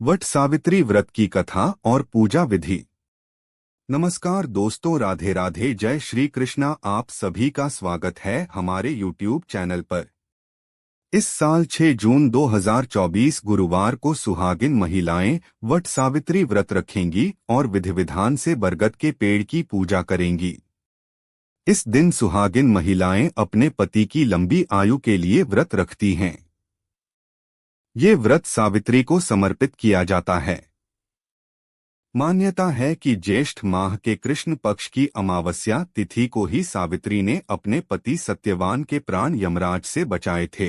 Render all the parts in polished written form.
वट सावित्री व्रत की कथा और पूजा विधि। नमस्कार दोस्तों, राधे राधे, जय श्री कृष्णा। आप सभी का स्वागत है हमारे YouTube चैनल पर। इस साल 6 जून 2024 गुरुवार को सुहागिन महिलाएं वट सावित्री व्रत रखेंगी और विधि विधान से बरगद के पेड़ की पूजा करेंगी। इस दिन सुहागिन महिलाएं अपने पति की लंबी आयु के लिए व्रत रखती हैं। ये व्रत सावित्री को समर्पित किया जाता है। मान्यता है कि ज्येष्ठ माह के कृष्ण पक्ष की अमावस्या तिथि को ही सावित्री ने अपने पति सत्यवान के प्राण यमराज से बचाए थे।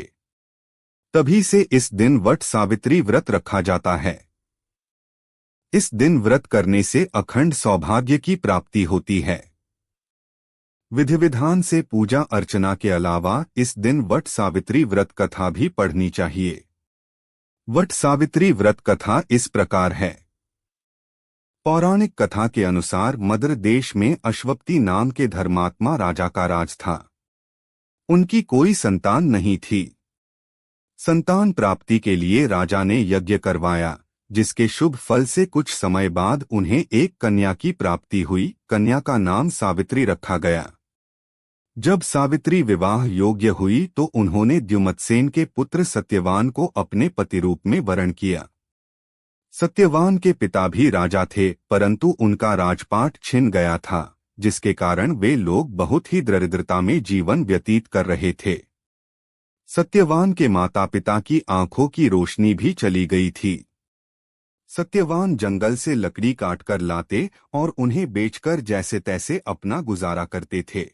तभी से इस दिन वट सावित्री व्रत रखा जाता है। इस दिन व्रत करने से अखंड सौभाग्य की प्राप्ति होती है। विधि विधान से पूजा अर्चना के अलावा इस दिन वट सावित्री व्रत कथा भी पढ़नी चाहिए। वट सावित्री व्रत कथा इस प्रकार है। पौराणिक कथा के अनुसार मद्र देश में अश्वपति नाम के धर्मात्मा राजा का राज था। उनकी कोई संतान नहीं थी। संतान प्राप्ति के लिए राजा ने यज्ञ करवाया, जिसके शुभ फल से कुछ समय बाद उन्हें एक कन्या की प्राप्ति हुई। कन्या का नाम सावित्री रखा गया। जब सावित्री विवाह योग्य हुई तो उन्होंने द्युमत्सेन के पुत्र सत्यवान को अपने पति रूप में वरण किया। सत्यवान के पिता भी राजा थे, परंतु उनका राजपाट छिन गया था, जिसके कारण वे लोग बहुत ही दरिद्रता में जीवन व्यतीत कर रहे थे। सत्यवान के माता पिता की आंखों की रोशनी भी चली गई थी। सत्यवान जंगल से लकड़ी काटकर लाते और उन्हें बेचकर जैसे तैसे अपना गुजारा करते थे।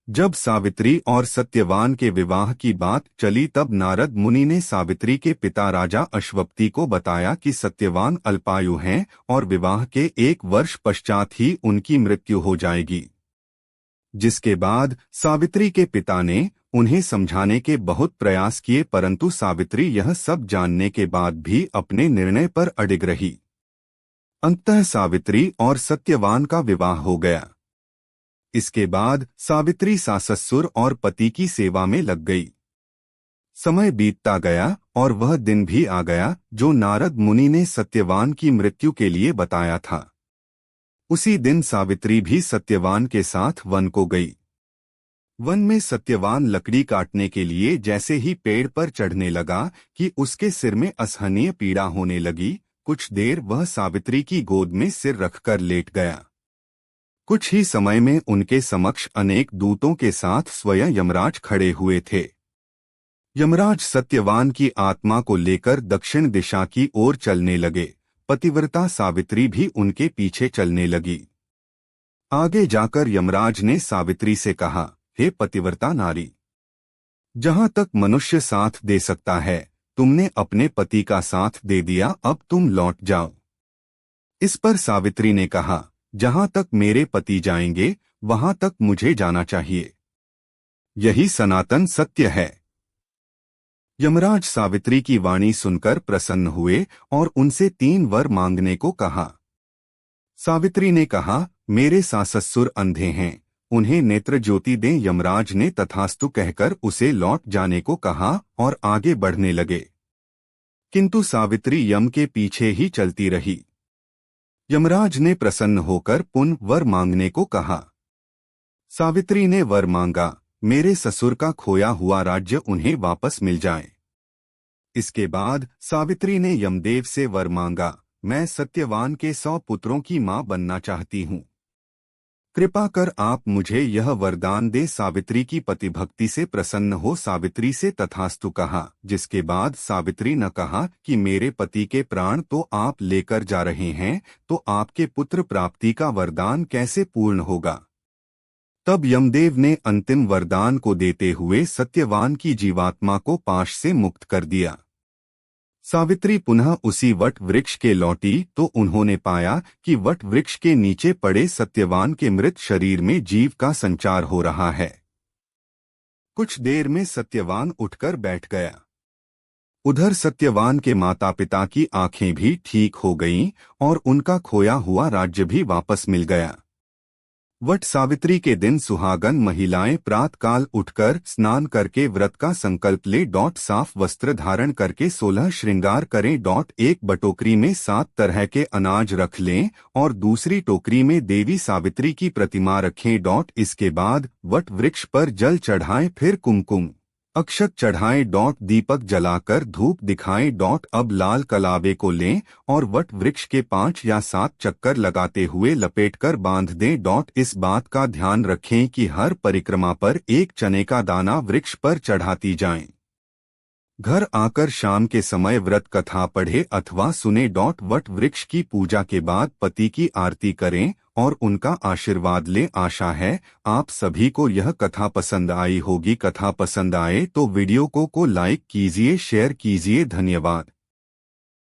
जब सावित्री और सत्यवान के विवाह की बात चली तब नारद मुनि ने सावित्री के पिता राजा अश्वपति को बताया कि सत्यवान अल्पायु हैं और विवाह के 1 वर्ष पश्चात ही उनकी मृत्यु हो जाएगी। जिसके बाद सावित्री के पिता ने उन्हें समझाने के बहुत प्रयास किए, परंतु सावित्री यह सब जानने के बाद भी अपने निर्णय पर अडिग रही। अंततः सावित्री और सत्यवान का विवाह हो गया। इसके बाद सावित्री साससुर और पति की सेवा में लग गई। समय बीतता गया और वह दिन भी आ गया जो नारद मुनि ने सत्यवान की मृत्यु के लिए बताया था। उसी दिन सावित्री भी सत्यवान के साथ वन को गई। वन में सत्यवान लकड़ी काटने के लिए जैसे ही पेड़ पर चढ़ने लगा कि उसके सिर में असहनीय पीड़ा होने लगी। कुछ देर वह सावित्री की गोद में सिर रखकर लेट गया। कुछ ही समय में उनके समक्ष अनेक दूतों के साथ स्वयं यमराज खड़े हुए थे। यमराज सत्यवान की आत्मा को लेकर दक्षिण दिशा की ओर चलने लगे। पतिव्रता सावित्री भी उनके पीछे चलने लगी। आगे जाकर यमराज ने सावित्री से कहा, हे पतिव्रता नारी, जहां तक मनुष्य साथ दे सकता है, तुमने अपने पति का साथ दे दिया, अब तुम लौट जाओ। इस पर सावित्री ने कहा, जहां तक मेरे पति जाएंगे वहां तक मुझे जाना चाहिए। यही सनातन सत्य है। यमराज सावित्री की वाणी सुनकर प्रसन्न हुए और उनसे 3 वर मांगने को कहा। सावित्री ने कहा, मेरे साससुर अंधे हैं, उन्हें नेत्र ज्योति दें। यमराज ने तथास्तु कहकर उसे लौट जाने को कहा और आगे बढ़ने लगे, किंतु सावित्री यम के पीछे ही चलती रही। यमराज ने प्रसन्न होकर पुनः वर मांगने को कहा। सावित्री ने वर मांगा, मेरे ससुर का खोया हुआ राज्य उन्हें वापस मिल जाए। इसके बाद सावित्री ने यमदेव से वर मांगा, मैं सत्यवान के 100 पुत्रों की मां बनना चाहती हूँ। कृपा कर आप मुझे यह वरदान दे। सावित्री की पतिभक्ति से प्रसन्न हो सावित्री से तथास्तु कहा। जिसके बाद सावित्री ने कहा कि मेरे पति के प्राण तो आप लेकर जा रहे हैं, तो आपके पुत्र प्राप्ति का वरदान कैसे पूर्ण होगा। तब यमदेव ने अंतिम वरदान को देते हुए सत्यवान की जीवात्मा को पाश से मुक्त कर दिया। सावित्री पुनः उसी वट वृक्ष के लौटी तो उन्होंने पाया कि वट वृक्ष के नीचे पड़े सत्यवान के मृत शरीर में जीव का संचार हो रहा है। कुछ देर में सत्यवान उठकर बैठ गया। उधर सत्यवान के माता पिता की आंखें भी ठीक हो गईं और उनका खोया हुआ राज्य भी वापस मिल गया। वट सावित्री के दिन सुहागन महिलाएं प्रातःकाल उठकर स्नान करके व्रत का संकल्प ले। साफ वस्त्र धारण करके 16 श्रृंगार करें। एक बटोकरी में 7 तरह के अनाज रख लें और दूसरी टोकरी में देवी सावित्री की प्रतिमा रखें। इसके बाद वट वृक्ष पर जल चढ़ाएं, फिर कुमकुम अक्षत चढ़ाएं। दीपक जलाकर धूप दिखाएं। अब लाल कलावे को लें और वट वृक्ष के 5 या 7 चक्कर लगाते हुए लपेटकर बांध दें। इस बात का ध्यान रखें कि हर परिक्रमा पर एक चने का दाना वृक्ष पर चढ़ाती जाएं। घर आकर शाम के समय व्रत कथा पढ़े अथवा सुने। वट वृक्ष की पूजा के बाद पति की आरती करें और उनका आशीर्वाद लें। आशा है आप सभी को यह कथा पसंद आई होगी। कथा पसंद आए तो वीडियो को लाइक कीजिए, शेयर कीजिए। धन्यवाद।